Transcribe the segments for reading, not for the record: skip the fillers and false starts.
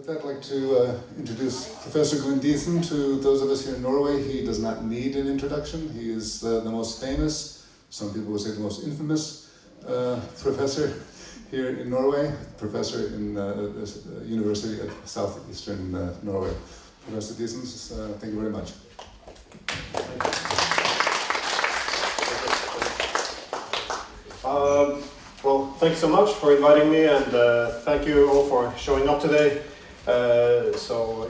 I'd like to introduce Professor Diesen to those of us here in Norway. He does not need an introduction. He is the most famous, some people would say the most infamous professor here in Norway, professor in the University of Southeastern Norway. Professor Diesen, thank you very much. Well, thanks so much for inviting me, and thank you all for showing up today.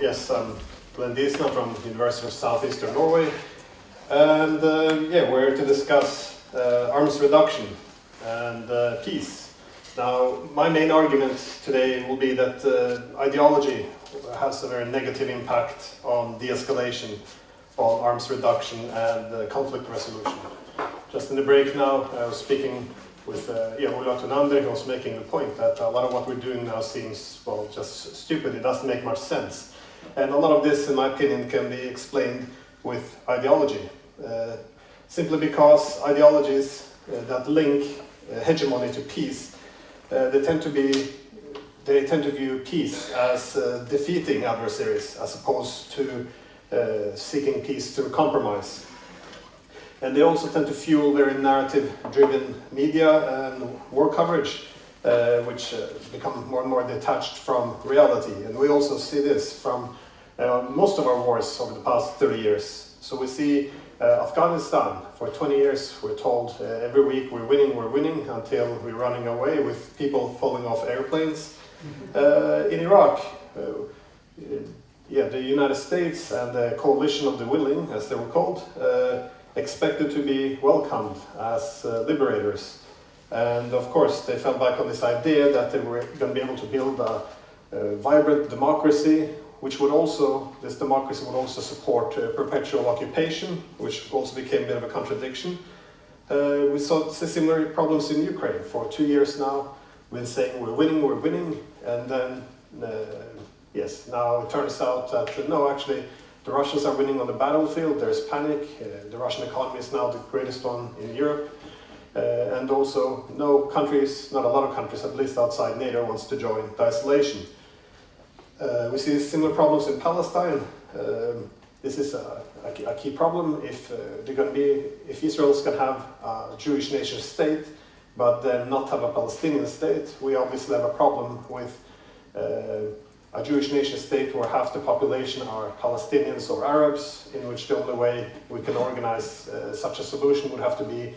Yes, I'm Diesen from the University of Southeastern Norway, and we're to discuss arms reduction and peace. Now, my main argument today will be that ideology has a very negative impact on de-escalation, on arms reduction and conflict resolution. Just in the break now, I was speaking with Ola Tunander. He was making the point that a lot of what we're doing now seems, well, just stupid. It doesn't make much sense. And a lot of this, in my opinion, can be explained with ideology. Simply because ideologies that link hegemony to peace, they tend to view peace as defeating adversaries as opposed to seeking peace through compromise. And they also tend to fuel very narrative-driven media and war coverage, which become more and more detached from reality. And we also see this from most of our wars over the past 30 years. So we see Afghanistan, for 20 years we're told every week we're winning, until we're running away with people falling off airplanes. In Iraq, the United States and the coalition of the willing, as they were called, expected to be welcomed as liberators. And of course they fell back on this idea that they were going to be able to build a vibrant democracy, this democracy would also support perpetual occupation, which also became a bit of a contradiction. We saw similar problems in Ukraine. For 2 years now, we've been saying we're winning, and then now it turns out that no, actually the Russians are winning on the battlefield. There's panic. The Russian economy is now the greatest one in Europe. And also, not a lot of countries, at least outside NATO, wants to join the isolation. We see similar problems in Palestine. This is a key problem. If Israel is going to have a Jewish nation state, but then not have a Palestinian state, we obviously have a problem with a Jewish nation state where half the population are Palestinians or Arabs, in which the only way we can organize such a solution would have to be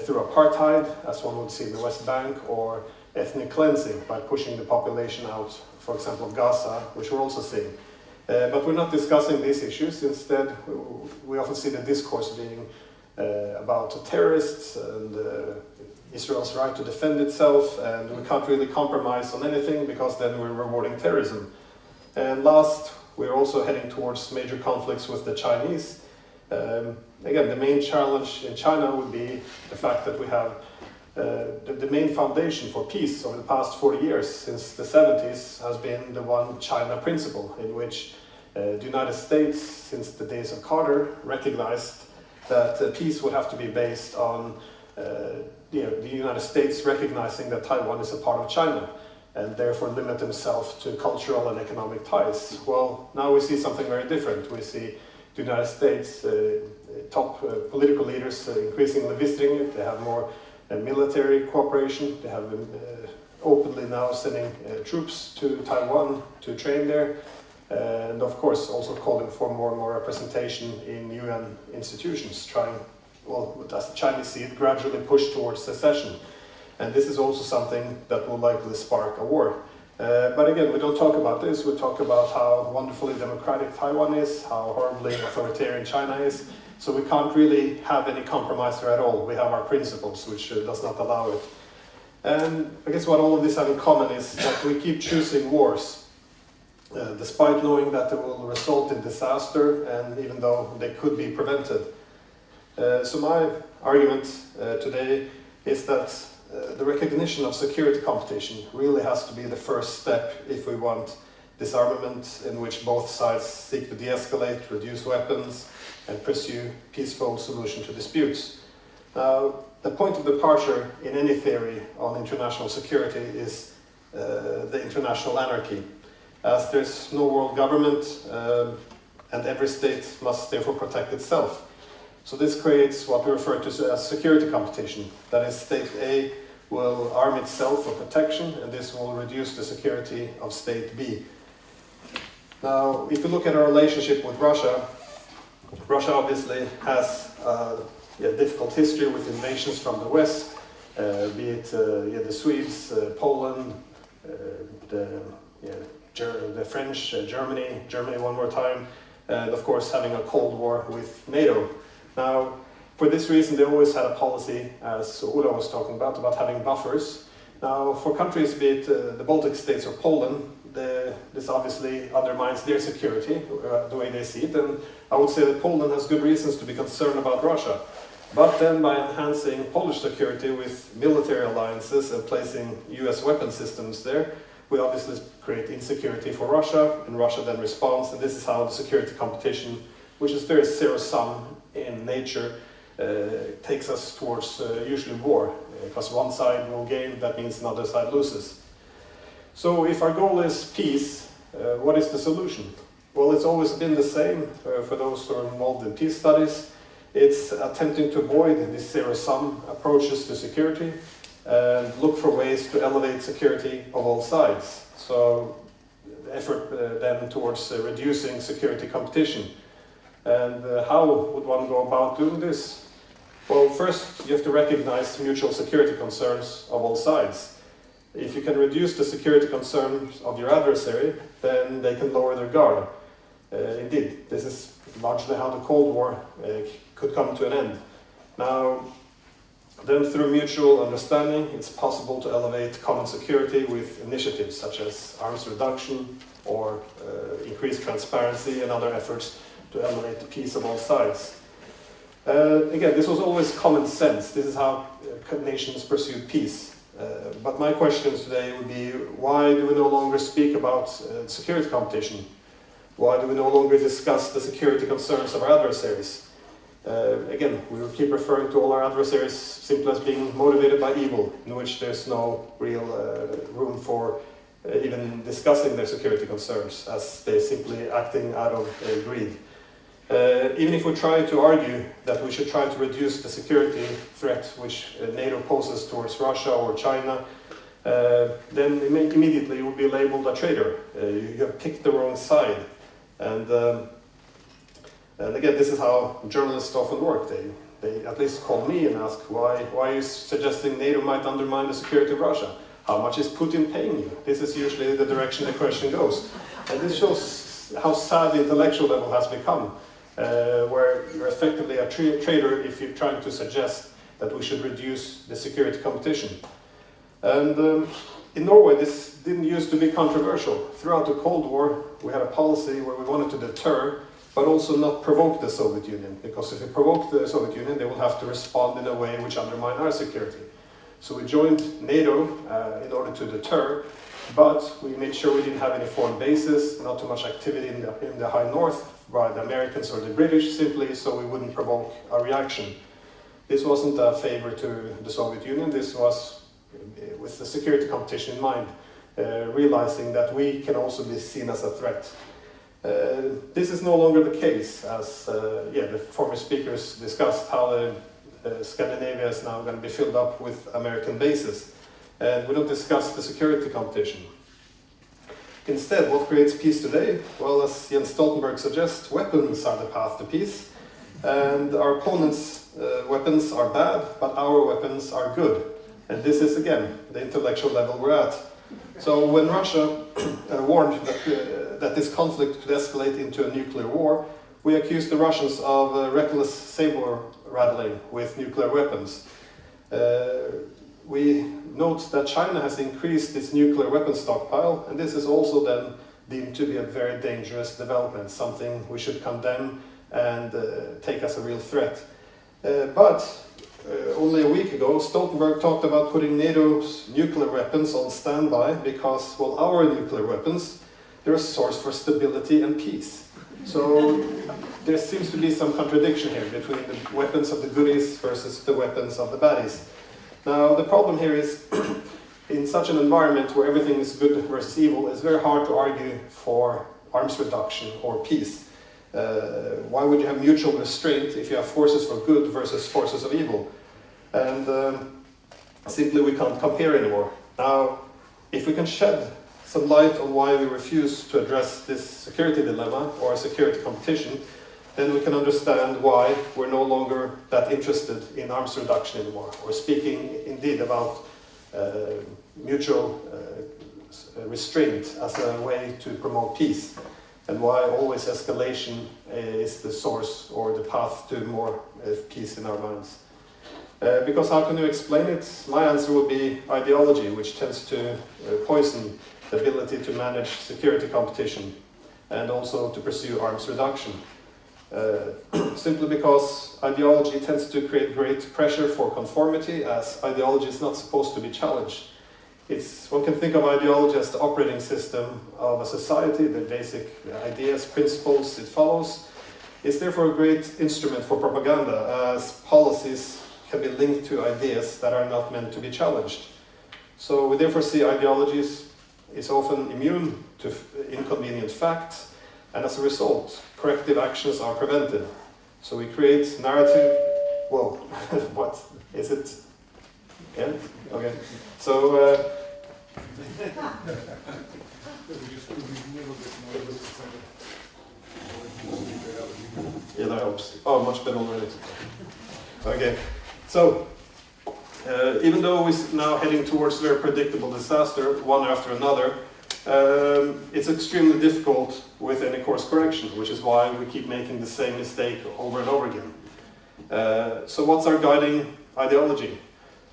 through apartheid, as one would see in the West Bank, or ethnic cleansing by pushing the population out, for example, of Gaza, which we're also seeing. But we're not discussing these issues. Instead, we often see the discourse being about terrorists and Israel's right to defend itself, and we can't really compromise on anything because then we're rewarding terrorism. And last, we're also heading towards major conflicts with the Chinese. Again, the main challenge in China would be the fact that we have the main foundation for peace over the past 40 years, since the 70s, has been the One China principle, in which the United States, since the days of Carter, recognized that peace would have to be based on the United States recognizing that Taiwan is a part of China, and therefore limit themselves to cultural and economic ties. Well, now we see something very different. We see the United States top political leaders increasingly visiting it. They have more military cooperation. They have openly now sending troops to Taiwan to train there. And of course also calling for more and more representation in UN institutions, as the Chinese see it, gradually push towards secession. And this is also something that will likely spark a war. But again, we don't talk about this. We talk about how wonderfully democratic Taiwan is, how horribly authoritarian China is. So we can't really have any compromise there at all. We have our principles, which does not allow it. And I guess what all of this have in common is that we keep choosing wars, despite knowing that they will result in disaster, and even though they could be prevented. So my argument today is that the recognition of security competition really has to be the first step if we want disarmament in which both sides seek to de-escalate, reduce weapons, and pursue peaceful solution to disputes. The point of departure in any theory on international security is the international anarchy. as there's no world government and every state must therefore protect itself. So this creates what we refer to as security competition. That is, state A will arm itself for protection, and this will reduce the security of state B. Now, if you look at our relationship with Russia, Russia obviously has a difficult history with invasions from the West, be it the Swedes, Poland, the French, Germany one more time, and of course having a Cold War with NATO. Now, for this reason, they always had a policy, as Ola was talking about having buffers. Now, for countries, be it the Baltic states or Poland, this obviously undermines their security, the way they see it, and I would say that Poland has good reasons to be concerned about Russia. But then by enhancing Polish security with military alliances and placing US weapon systems there, we obviously create insecurity for Russia, and Russia then responds, and this is how the security competition, which is very zero-sum in nature, takes us towards usually war, because one side will gain, that means another side loses. So if our goal is peace, what is the solution? Well, it's always been the same for those who are involved in peace studies. It's attempting to avoid these zero-sum approaches to security and look for ways to elevate security of all sides. So the effort then towards reducing security competition. And how would one go about doing this? Well, first you have to recognize mutual security concerns of all sides. If you can reduce the security concerns of your adversary, then they can lower their guard. Indeed, this is largely how the Cold War could come to an end. Now, then through mutual understanding, it's possible to elevate common security with initiatives such as arms reduction or increased transparency and other efforts to elevate the peace of all sides. Again, this was always common sense. This is how nations pursued peace. But my questions today would be, why do we no longer speak about security competition? Why do we no longer discuss the security concerns of our adversaries? Again, we will keep referring to all our adversaries simply as being motivated by evil, in which there's no real room for even discussing their security concerns, as they're simply acting out of greed. Even if we try to argue that we should try to reduce the security threat which NATO poses towards Russia or China, then immediately you will be labeled a traitor. You have picked the wrong side. And again, this is how journalists often work. They at least call me and ask, why are you suggesting NATO might undermine the security of Russia? How much is Putin paying you? This is usually the direction the question goes. And this shows how sad the intellectual level has become. Where you're effectively a traitor if you're trying to suggest that we should reduce the security competition. And in Norway, this didn't used to be controversial. Throughout the Cold War, we had a policy where we wanted to deter, but also not provoke the Soviet Union, because if we provoke the Soviet Union, they will have to respond in a way which undermines our security. So we joined NATO in order to deter, but we made sure we didn't have any foreign bases, not too much activity in the high north by the Americans or the British, simply so we wouldn't provoke a reaction. This wasn't a favor to the Soviet Union, this was with the security competition in mind, realizing that we can also be seen as a threat. This is no longer the case, as the former speakers discussed how Scandinavia is now going to be filled up with American bases. And we don't discuss the security competition. Instead, what creates peace today? Well, as Jens Stoltenberg suggests, weapons are the path to peace. And our opponents' weapons are bad, but our weapons are good. And this is, again, the intellectual level we're at. So when Russia warned that this conflict could escalate into a nuclear war, we accused the Russians of reckless saber-rattling with nuclear weapons. We note that China has increased its nuclear weapons stockpile, and this is also then deemed to be a very dangerous development, something we should condemn and take as a real threat. But only a week ago, Stoltenberg talked about putting NATO's nuclear weapons on standby because, well, our nuclear weapons, they're a source for stability and peace. So there seems to be some contradiction here between the weapons of the goodies versus the weapons of the baddies. Now, the problem here is in such an environment where everything is good versus evil, it's very hard to argue for arms reduction or peace. Why would you have mutual restraint if you have forces for good versus forces of evil? And simply we can't compare anymore. Now, if we can shed some light on why we refuse to address this security dilemma or security competition, then we can understand why we're no longer that interested in arms reduction anymore, or speaking indeed about mutual restraint as a way to promote peace, and why always escalation is the source or the path to more peace in our minds. Because how can you explain it? My answer would be ideology, which tends to poison the ability to manage security competition and also to pursue arms reduction. Simply because ideology tends to create great pressure for conformity, as ideology is not supposed to be challenged. One can think of ideology as the operating system of a society, the basic ideas, principles it follows. It's therefore a great instrument for propaganda, as policies can be linked to ideas that are not meant to be challenged. So we therefore see ideologies is often immune to inconvenient facts, and as a result, corrective actions are prevented. So we create narrative. Whoa, what is it? Yeah? Okay. So. Yeah, that helps. Oh, much better already. Okay. So, even though we're now heading towards very predictable disaster, one after another, it's extremely difficult with any course correction, which is why we keep making the same mistake over and over again. So what's our guiding ideology?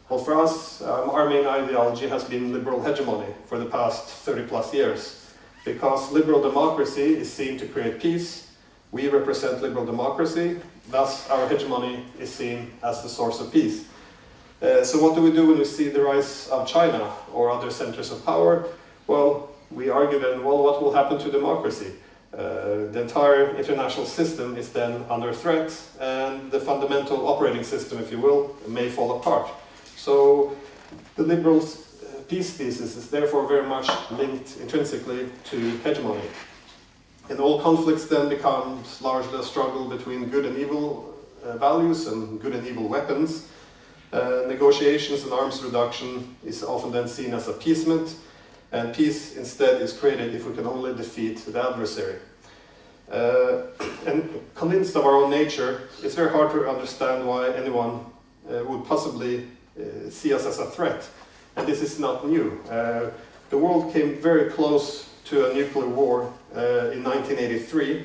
Well, for us, our main ideology has been liberal hegemony for the past 30 plus years. Because liberal democracy is seen to create peace, we represent liberal democracy, thus our hegemony is seen as the source of peace. So what do we do when we see the rise of China or other centers of power? Well, we argue then, well, what will happen to democracy? The entire international system is then under threat, and the fundamental operating system, if you will, may fall apart. So the liberal peace thesis is therefore very much linked intrinsically to hegemony. And all conflicts then becomes largely a struggle between good and evil values and good and evil weapons. Negotiations and arms reduction is often then seen as appeasement, and peace instead is created if we can only defeat the adversary. And convinced of our own nature, it's very hard to understand why anyone would possibly see us as a threat. And this is not new. The world came very close to a nuclear war in 1983,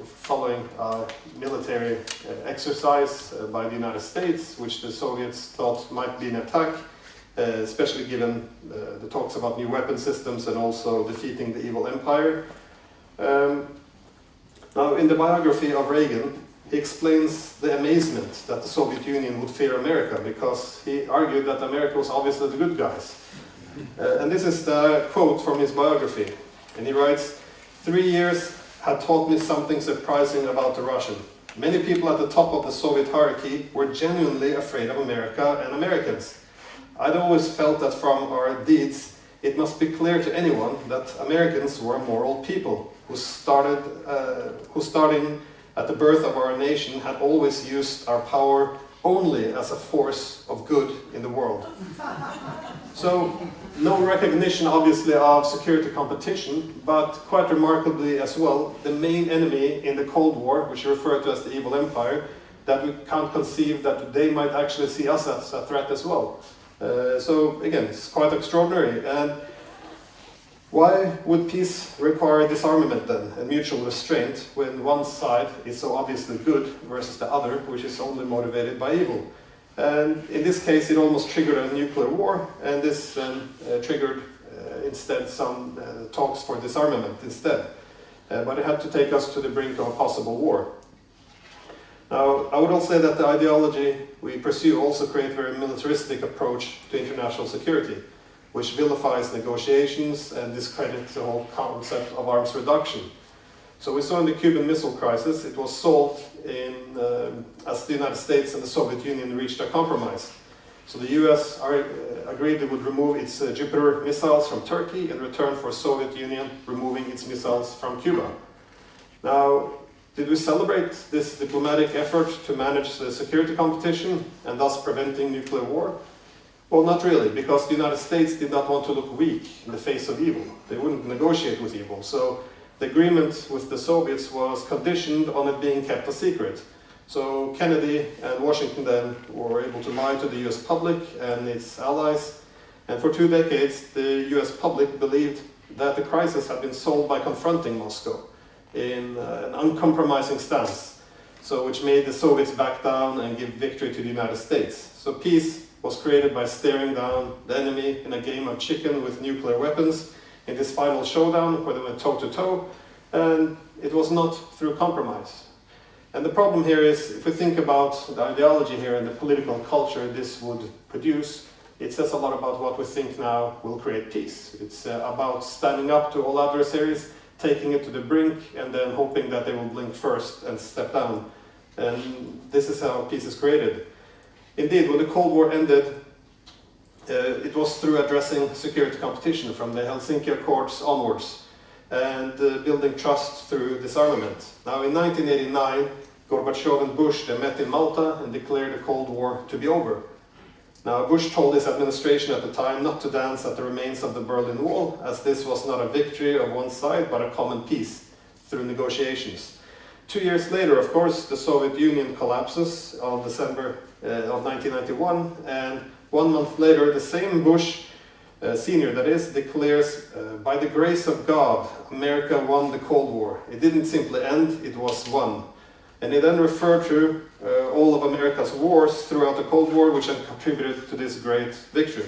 following a military exercise by the United States, which the Soviets thought might be an attack, especially given the talks about new weapon systems and also defeating the evil empire. Now, in the biography of Reagan, he explains the amazement that the Soviet Union would fear America, because he argued that America was obviously the good guys. And this is the quote from his biography. And he writes, 3 years had taught me something surprising about the Russian. Many people at the top of the Soviet hierarchy were genuinely afraid of America and Americans. I'd always felt that from our deeds, it must be clear to anyone that Americans were moral people who starting at the birth of our nation had always used our power only as a force of good in the world. So, no recognition obviously of security competition, but quite remarkably as well, the main enemy in the Cold War, which is referred to as the evil empire, that we can't conceive that they might actually see us as a threat as well. So again, it's quite extraordinary. And why would peace require disarmament then, and mutual restraint, when one side is so obviously good versus the other, which is only motivated by evil? And in this case, it almost triggered a nuclear war, and this then triggered instead some talks for disarmament instead. But it had to take us to the brink of a possible war. Now, I would also say that the ideology we pursue also creates a very militaristic approach to international security, which vilifies negotiations and discredits the whole concept of arms reduction. So we saw in the Cuban Missile Crisis, it was solved as the United States and the Soviet Union reached a compromise. So the US agreed it would remove its Jupiter missiles from Turkey in return for Soviet Union removing its missiles from Cuba. Now, did we celebrate this diplomatic effort to manage the security competition and thus preventing nuclear war? Well, not really, because the United States did not want to look weak in the face of evil. They wouldn't negotiate with evil. So the agreement with the Soviets was conditioned on it being kept a secret. So Kennedy and Washington then were able to lie to the US public and its allies. And for 2 decades, the US public believed that the crisis had been solved by confronting Moscow in an uncompromising stance, so which made the Soviets back down and give victory to the United States. So peace was created by staring down the enemy in a game of chicken with nuclear weapons in this final showdown where they went toe-to-toe, and it was not through compromise. And the problem here is, if we think about the ideology here and the political culture this would produce, it says a lot about what we think now will create peace. It's about standing up to all adversaries, taking it to the brink, and then hoping that they will blink first and step down. And this is how peace is created. Indeed, when the Cold War ended, it was through addressing security competition from the Helsinki Accords onwards and building trust through disarmament. Now, in 1989, Gorbachev and Bush they met in Malta and declared the Cold War to be over. Now, Bush told his administration at the time not to dance at the remains of the Berlin Wall, as this was not a victory of one side, but a common peace through negotiations. 2 years later, of course, the Soviet Union collapses on December of 1991, and 1 month later, the same Bush senior, that is, declares, by the grace of God, America won the Cold War. It didn't simply end, it was won. And he then referred to all of America's wars throughout the Cold War, which had contributed to this great victory.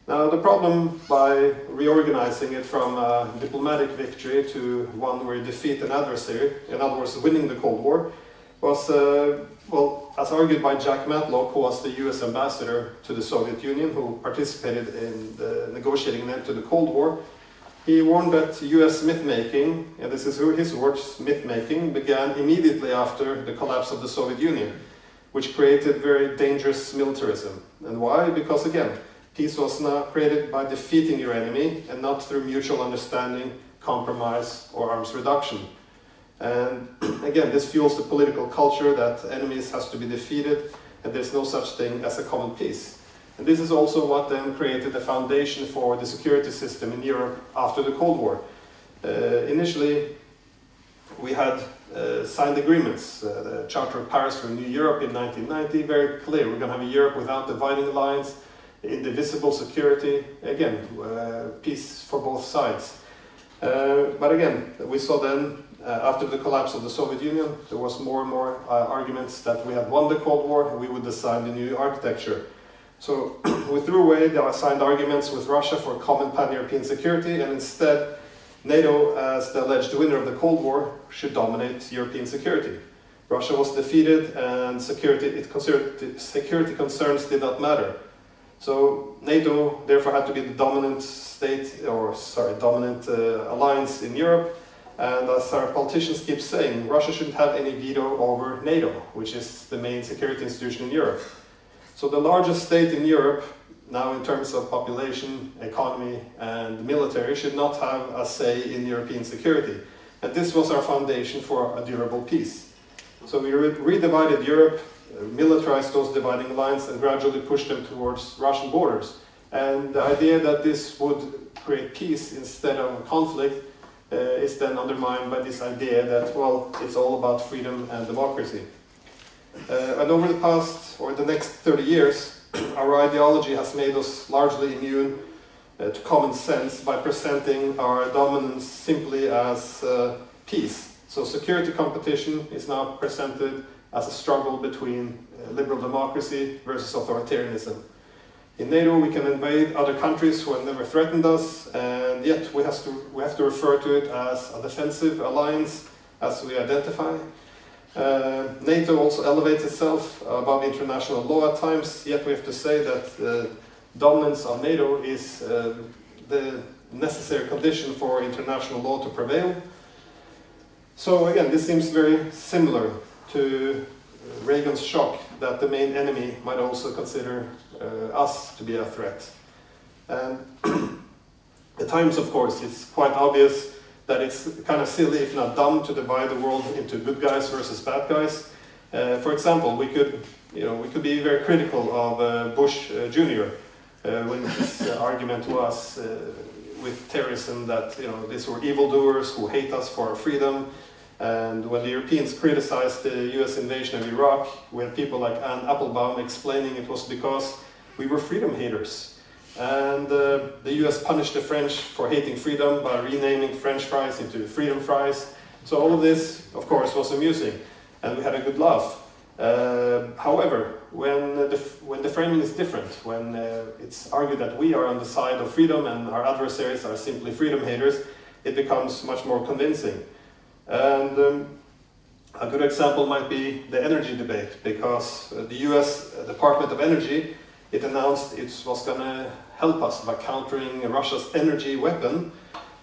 Now, the problem by reorganizing it from a diplomatic victory to one where you defeat an adversary, in other words, winning the Cold War, was, well, as argued by Jack Matlock, who was the US ambassador to the Soviet Union, who participated in the negotiating an end to the Cold War. He warned that US myth-making, and this is his words, myth-making, began immediately after the collapse of the Soviet Union, which created very dangerous militarism. And why? Because again, peace was now created by defeating your enemy and not through mutual understanding, compromise, or arms reduction. And again, this fuels the political culture that enemies has to be defeated and there's no such thing as a common peace. And this is also what then created the foundation for the security system in Europe after the Cold War. Initially, we had signed agreements, the Charter of Paris for a New Europe in 1990, very clear. We're going to have a Europe without dividing lines, indivisible security, again, peace for both sides. But again, we saw then, after the collapse of the Soviet Union, there was more and more arguments that we had won the Cold War and we would design the new architecture. So we threw away the assigned arguments with Russia for common pan-European security, and instead NATO, as the alleged winner of the Cold War, should dominate European security. Russia was defeated and security concerns did not matter. So NATO therefore had to be the dominant alliance in Europe. And as our politicians keep saying, Russia shouldn't have any veto over NATO, which is the main security institution in Europe. So the largest state in Europe, now in terms of population, economy, and military, should not have a say in European security. And this was our foundation for a durable peace. So we redivided Europe, militarized those dividing lines, and gradually pushed them towards Russian borders. And the idea that this would create peace instead of conflict is then undermined by this idea that, well, it's all about freedom and democracy. And over the past, or the next 30 years, our ideology has made us largely immune to common sense by presenting our dominance simply as peace. So security competition is now presented as a struggle between liberal democracy versus authoritarianism. In NATO, we can invade other countries who have never threatened us, and yet we have to refer to it as a defensive alliance as we identify. NATO also elevates itself above international law at times, yet we have to say that dominance of NATO is the necessary condition for international law to prevail. So again, this seems very similar to Reagan's shock that the main enemy might also consider us to be a threat. And at times, of course, it's quite obvious that it's kind of silly, if not dumb, to divide the world into good guys versus bad guys. For example, we could be very critical of Bush Jr. When his argument was with terrorism that these were evildoers who hate us for our freedom. And when the Europeans criticized the US invasion of Iraq, we had people like Anne Applebaum explaining it was because we were freedom haters. And the US punished the French for hating freedom by renaming French fries into freedom fries. So all of this, of course, was amusing, and we had a good laugh. However, when the framing is different, when it's argued that we are on the side of freedom and our adversaries are simply freedom haters, it becomes much more convincing. And a good example might be the energy debate, because the US Department of Energy, it announced it was going to help us by countering Russia's energy weapon,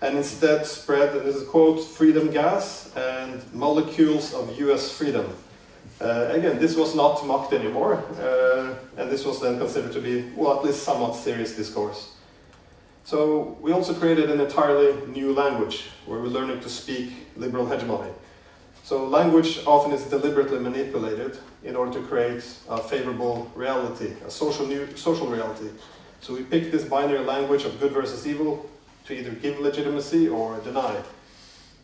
and instead spread, and this is a quote, freedom gas and molecules of US freedom. Again, this was not mocked anymore, and this was then considered to be, well, at least somewhat serious discourse. So we also created an entirely new language, where we're learning to speak liberal hegemony. So language often is deliberately manipulated in order to create a favorable reality, a social reality. So we pick this binary language of good versus evil to either give legitimacy or deny.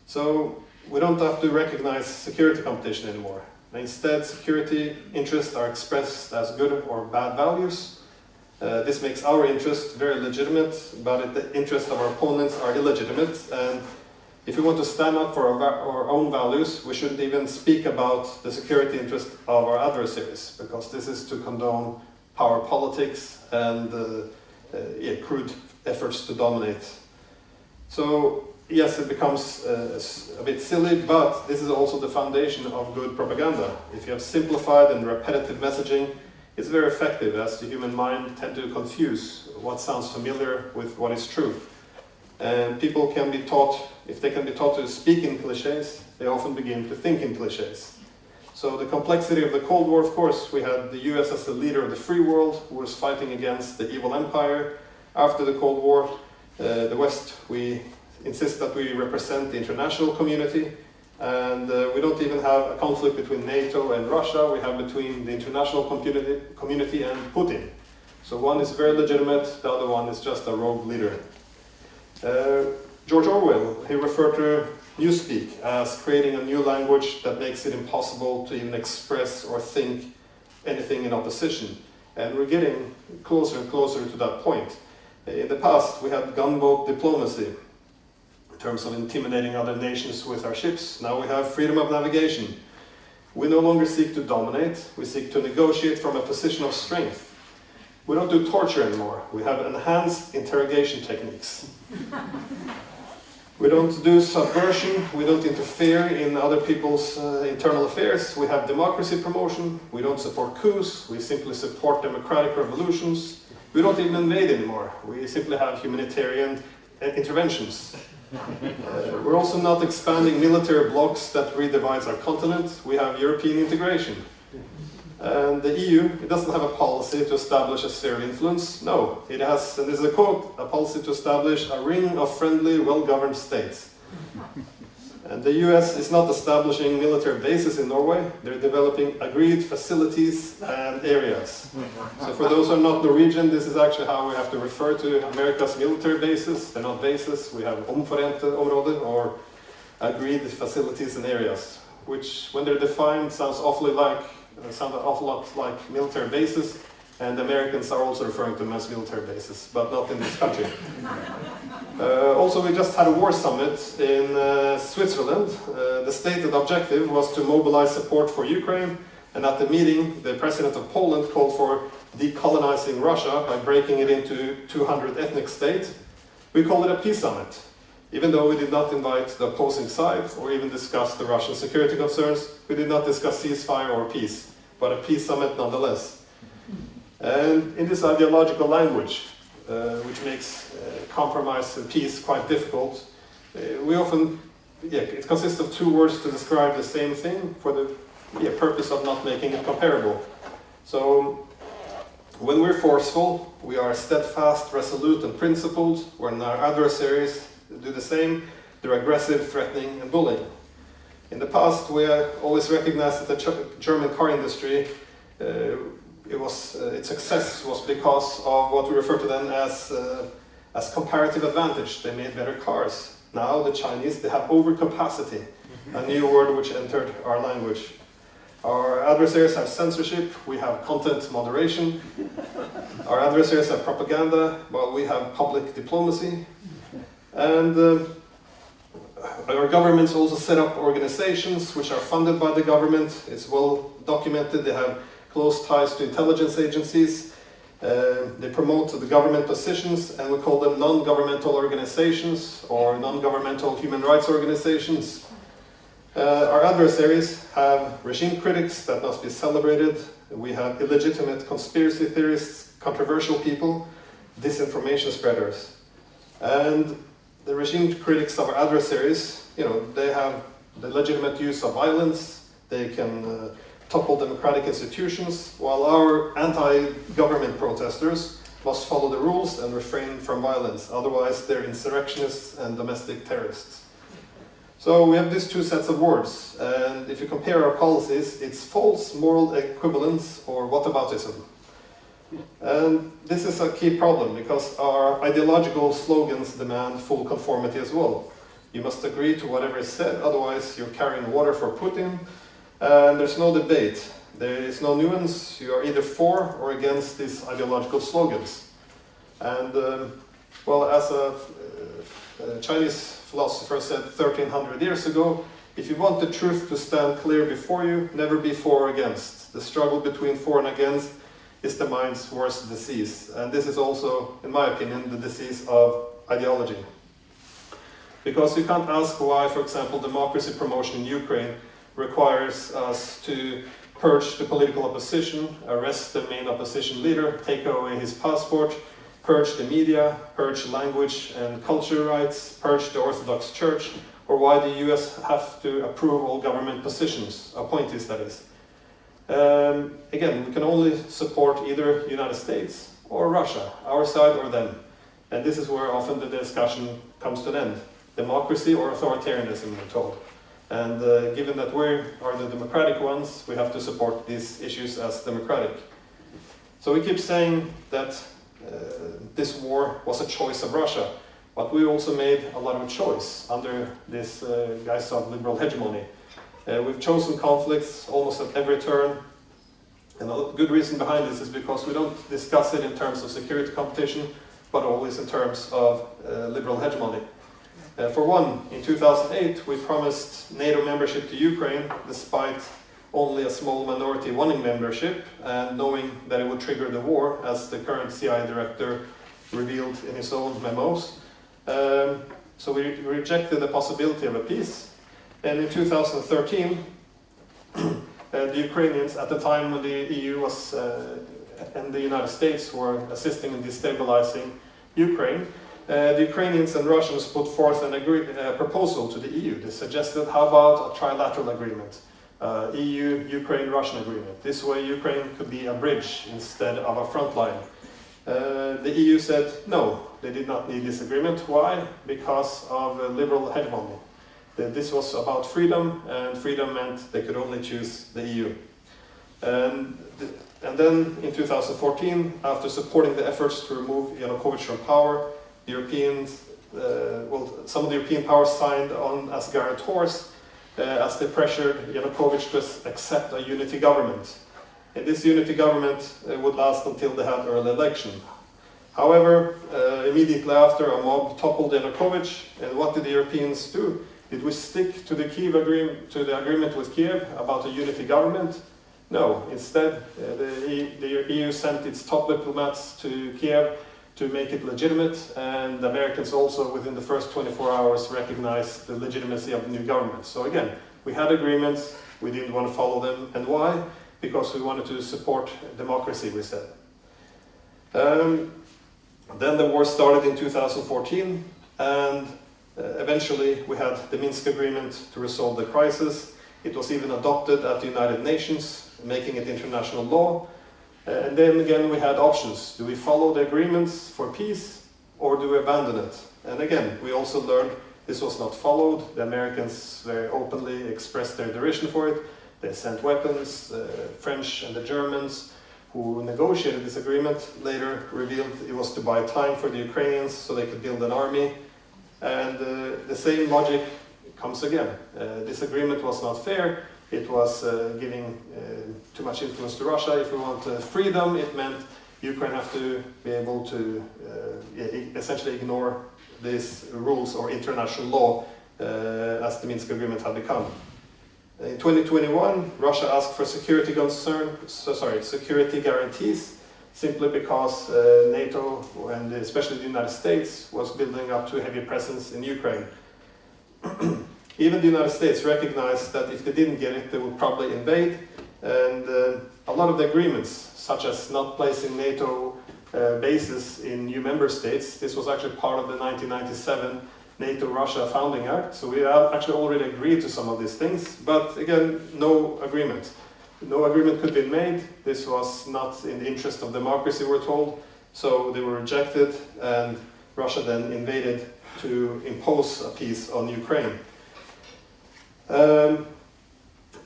So we don't have to recognize security competition anymore. Instead, security interests are expressed as good or bad values. This makes our interests very legitimate, but the interests of our opponents are illegitimate. And if we want to stand up for our own values, we shouldn't even speak about the security interest of our adversaries, because this is to condone power politics and crude efforts to dominate. So yes, it becomes a bit silly, but this is also the foundation of good propaganda. If you have simplified and repetitive messaging, it's very effective, as the human mind tends to confuse what sounds familiar with what is true. And people can be taught, if they can be taught to speak in cliches, they often begin to think in cliches. So the complexity of the Cold War, of course, we had the US as the leader of the free world, who was fighting against the evil empire. After the Cold War, the West, we insist that we represent the international community, and we don't even have a conflict between NATO and Russia. We have between the international community and Putin. So one is very legitimate, the other one is just a rogue leader. George Orwell, he referred to Newspeak as creating a new language that makes it impossible to even express or think anything in opposition. And we're getting closer and closer to that point. In the past, we had gunboat diplomacy in terms of intimidating other nations with our ships. Now we have freedom of navigation. We no longer seek to dominate, we seek to negotiate from a position of strength. We don't do torture anymore, we have enhanced interrogation techniques. We don't do subversion, we don't interfere in other people's internal affairs. We have democracy promotion, we don't support coups, we simply support democratic revolutions. We don't even invade anymore, we simply have humanitarian interventions. We're also not expanding military blocks that redivides our continent. We have European integration. And the EU, it doesn't have a policy to establish a sphere of influence. No, it has, and this is a quote, a policy to establish a ring of friendly, well-governed states. And the US is not establishing military bases in Norway. They're developing agreed facilities and areas. So for those who are not Norwegian, this is actually how we have to refer to America's military bases. They're not bases. We have omforente områder, or agreed facilities and areas, which, when they're defined, sound an awful lot like military bases. And the Americans are also referring to them as military bases, but not in this country. Also, we just had a war summit in Switzerland. The stated objective was to mobilize support for Ukraine, and at the meeting, the president of Poland called for decolonizing Russia by breaking it into 200 ethnic states. We called it a peace summit, even though we did not invite the opposing side or even discuss the Russian security concerns. We did not discuss ceasefire or peace, but a peace summit nonetheless. And in this ideological language, which makes compromise and peace quite difficult, we often, it consists of two words to describe the same thing for the purpose of not making it comparable. So when we're forceful, we are steadfast, resolute, and principled. When our adversaries do the same, they're aggressive, threatening, and bullying. In the past, we always recognized that the German car industry, its success was because of what we refer to then as comparative advantage. They made better cars. Now the Chinese, they have overcapacity, a new word which entered our language. Our adversaries have censorship, we have content moderation. Our adversaries have propaganda, while we have public diplomacy. And our governments also set up organizations which are funded by the government. It's well documented. They have close ties to intelligence agencies. They promote the government positions, and we call them non-governmental organizations or non-governmental human rights organizations. Our adversaries have regime critics that must be celebrated. We have illegitimate conspiracy theorists, controversial people, disinformation spreaders. And the regime critics of our adversaries, they have the legitimate use of violence. They can topple democratic institutions, while our anti-government protesters must follow the rules and refrain from violence. Otherwise, they're insurrectionists and domestic terrorists. So we have these two sets of words, and if you compare our policies, it's false moral equivalence or whataboutism. And this is a key problem because our ideological slogans demand full conformity as well. You must agree to whatever is said, otherwise you're carrying water for Putin, and there's no debate. There is no nuance. You are either for or against these ideological slogans. And well, as a Chinese philosopher said 1300 years ago, if you want the truth to stand clear before you, never be for or against. The struggle between for and against is the mind's worst disease. And this is also, in my opinion, the disease of ideology. Because you can't ask why, for example, democracy promotion in Ukraine requires us to purge the political opposition, arrest the main opposition leader, take away his passport, purge the media, purge language and culture rights, purge the Orthodox Church, or why the US have to approve all government positions, appointees that is. Again, we can only support either United States or Russia, our side or them. And this is where often the discussion comes to an end. Democracy or authoritarianism, we're told. And given that we are the democratic ones, we have to support these issues as democratic. So we keep saying that this war was a choice of Russia, but we also made a lot of choice under this guise of liberal hegemony. We've chosen conflicts almost at every turn, and a good reason behind this is because we don't discuss it in terms of security competition, but always in terms of liberal hegemony. For one, in 2008, we promised NATO membership to Ukraine, despite only a small minority wanting membership, and knowing that it would trigger the war, as the current CIA director revealed in his own memos. So we rejected the possibility of a peace. And in 2013, the Ukrainians, at the time when the EU was and the United States were assisting in destabilizing Ukraine, the Ukrainians and Russians put forth a proposal to the EU. They suggested, how about a trilateral agreement? EU, Ukraine, Russian agreement. This way Ukraine could be a bridge instead of a front line. The EU said no, they did not need this agreement. Why? Because of liberal hegemony. This was about freedom, and freedom meant they could only choose the EU. And then in 2014, after supporting the efforts to remove Yanukovych from power, the Europeans, some of the European powers signed on as guarantors as they pressured Yanukovych to accept a unity government. And this unity government would last until they had early election. However, immediately after, a mob toppled Yanukovych, and what did the Europeans do? Did we stick to the agreement with Kiev about a unity government? No. Instead, the EU sent its top diplomats to Kiev to make it legitimate, and the Americans also, within the first 24 hours, recognized the legitimacy of the new government. So again, we had agreements, we didn't want to follow them. And why? Because we wanted to support democracy, we said. Then the war started in 2014, and eventually we had the Minsk agreement to resolve the crisis. It was even adopted at the United Nations, making it international law. And then again we had options. Do we follow the agreements for peace or do we abandon it? And again, we also learned this was not followed. The Americans very openly expressed their derision for it. They sent weapons. The French and the Germans, who negotiated this agreement, later revealed it was to buy time for the Ukrainians so they could build an army. And the same logic comes again. This agreement was not fair. It was giving too much influence to Russia. If we want freedom, it meant Ukraine have to be able to essentially ignore these rules or international law as the Minsk agreement had become. In 2021, Russia asked for security guarantees, simply because NATO and especially the United States was building up too heavy presence in Ukraine. Even the United States recognized that if they didn't get it, they would probably invade, and a lot of the agreements, such as not placing NATO bases in new member states, this was actually part of the 1997 NATO-Russia Founding Act, so we have actually already agreed to some of these things, but again, no agreement. No agreement could be made. This was not in the interest of democracy, we're told, so they were rejected, and Russia then invaded to impose a peace on Ukraine.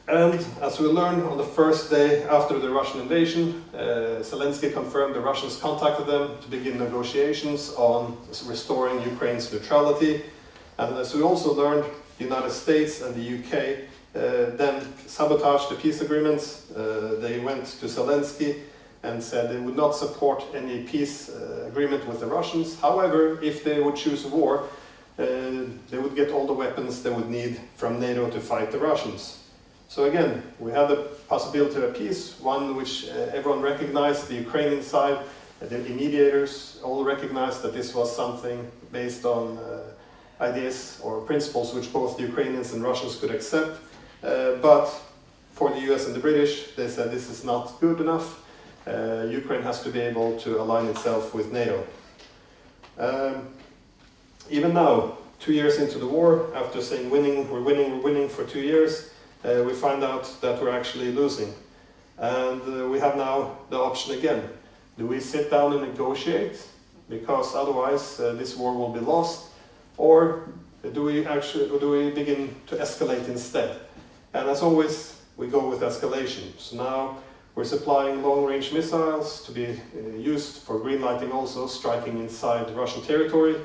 And as we learned on the first day after the Russian invasion, Zelensky confirmed the Russians contacted them to begin negotiations on restoring Ukraine's neutrality. And as we also learned, the United States and the UK then sabotaged the peace agreements. They went to Zelensky and said they would not support any peace agreement with the Russians. However, if they would choose war, they would get all the weapons they would need from NATO to fight the Russians. So again, we had the possibility of a peace, one which everyone recognized, the Ukrainian side, the mediators all recognized that this was something based on ideas or principles which both the Ukrainians and Russians could accept. But for the US and the British, they said this is not good enough. Ukraine has to be able to align itself with NATO. Even now, 2 years into the war, after saying we're winning for 2 years, we find out that we're actually losing. And we have now the option again. Do we sit down and negotiate? Because otherwise this war will be lost. Or do we begin to escalate instead? And as always, we go with escalation. So now we're supplying long-range missiles to be used for green lighting also, striking inside Russian territory.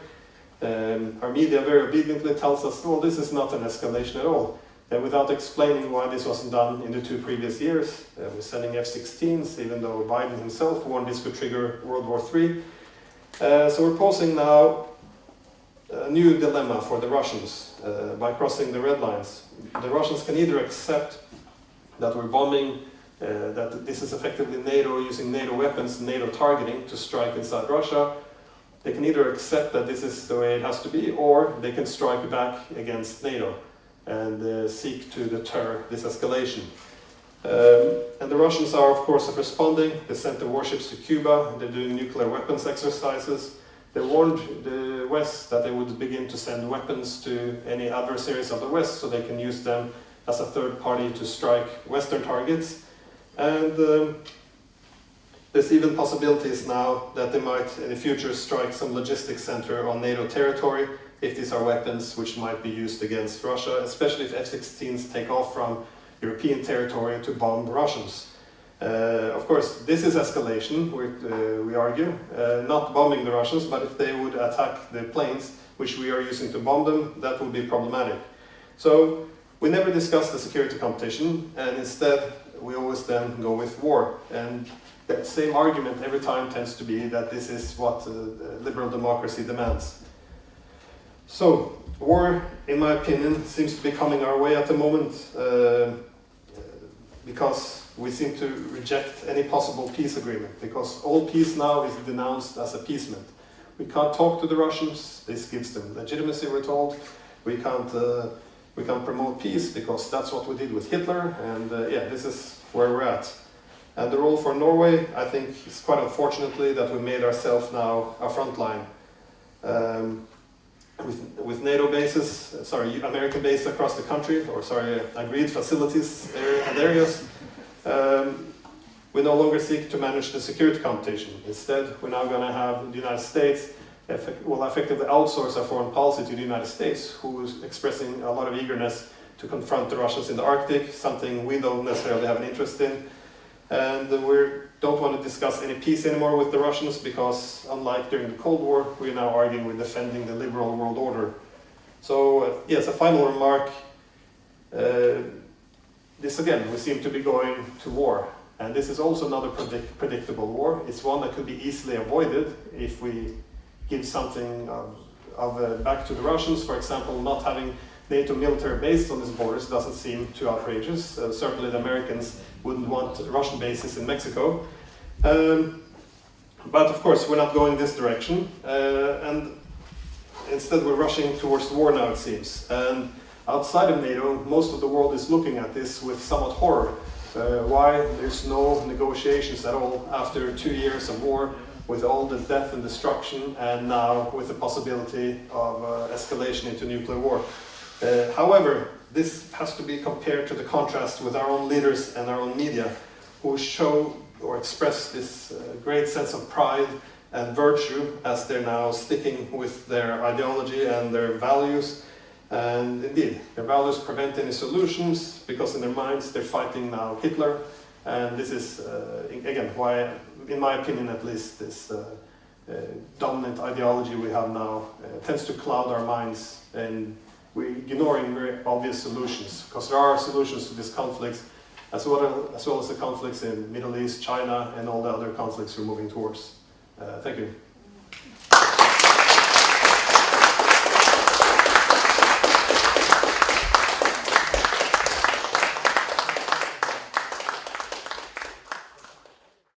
Our media very obediently tells us, well, this is not an escalation at all. Without explaining why this wasn't done in the 2 previous years. We're sending F-16s, even though Biden himself warned this could trigger World War III. So we're posing now a new dilemma for the Russians by crossing the red lines. The Russians can either accept that we're bombing, that this is effectively NATO using NATO weapons, NATO targeting to strike inside Russia. They can either accept that this is the way it has to be, or they can strike back against NATO and seek to deter this escalation. And the Russians are, of course, responding. They sent the warships to Cuba. They're doing nuclear weapons exercises. They warned the West that they would begin to send weapons to any adversaries of the West so they can use them as a third party to strike Western targets. And there's even possibilities now that they might in the future strike some logistics center on NATO territory if these are weapons which might be used against Russia, especially if F-16s take off from European territory to bomb Russians. Of course, this is escalation, we argue, not bombing the Russians, but if they would attack the planes which we are using to bomb them, that would be problematic. So we never discuss the security competition, and instead we always then go with war. And the same argument every time tends to be that this is what liberal democracy demands. So, war, in my opinion, seems to be coming our way at the moment because we seem to reject any possible peace agreement, because all peace now is denounced as appeasement. We can't talk to the Russians, this gives them legitimacy, we're told. We can't promote peace because that's what we did with Hitler, and yeah, this is where we're at. And the role for Norway, I think, is quite unfortunately that we made ourselves now a front line. With NATO bases, American bases across the country, or agreed facilities and areas, we no longer seek to manage the security competition. Instead, we're now going to have the United States will effectively outsource our foreign policy to the United States, who is expressing a lot of eagerness to confront the Russians in the Arctic, something we don't necessarily have an interest in. And we don't want to discuss any peace anymore with the Russians, because unlike during the Cold War, we're now arguing with defending the liberal world order. So, yes, a final remark. This again, we seem to be going to war. And this is also another predictable war. It's one that could be easily avoided if we give something back to the Russians. For example, not having NATO military base on these borders doesn't seem too outrageous. Certainly the Americans wouldn't want Russian bases in Mexico. But of course, we're not going this direction. And instead, we're rushing towards war now, it seems. And outside of NATO, most of the world is looking at this with somewhat horror. Why there's no negotiations at all after 2 years of war, with all the death and destruction, and now with the possibility of escalation into nuclear war. However, this has to be compared to the contrast with our own leaders and our own media, who show or express this great sense of pride and virtue as they're now sticking with their ideology and their values. And indeed, their values prevent any solutions, because in their minds they're fighting now Hitler. And this is, again, why, in my opinion at least, this dominant ideology we have now tends to cloud our minds, and we're ignoring very obvious solutions, because there are solutions to these conflicts, as well as the conflicts in Middle East, China, and all the other conflicts we're moving towards. Thank you.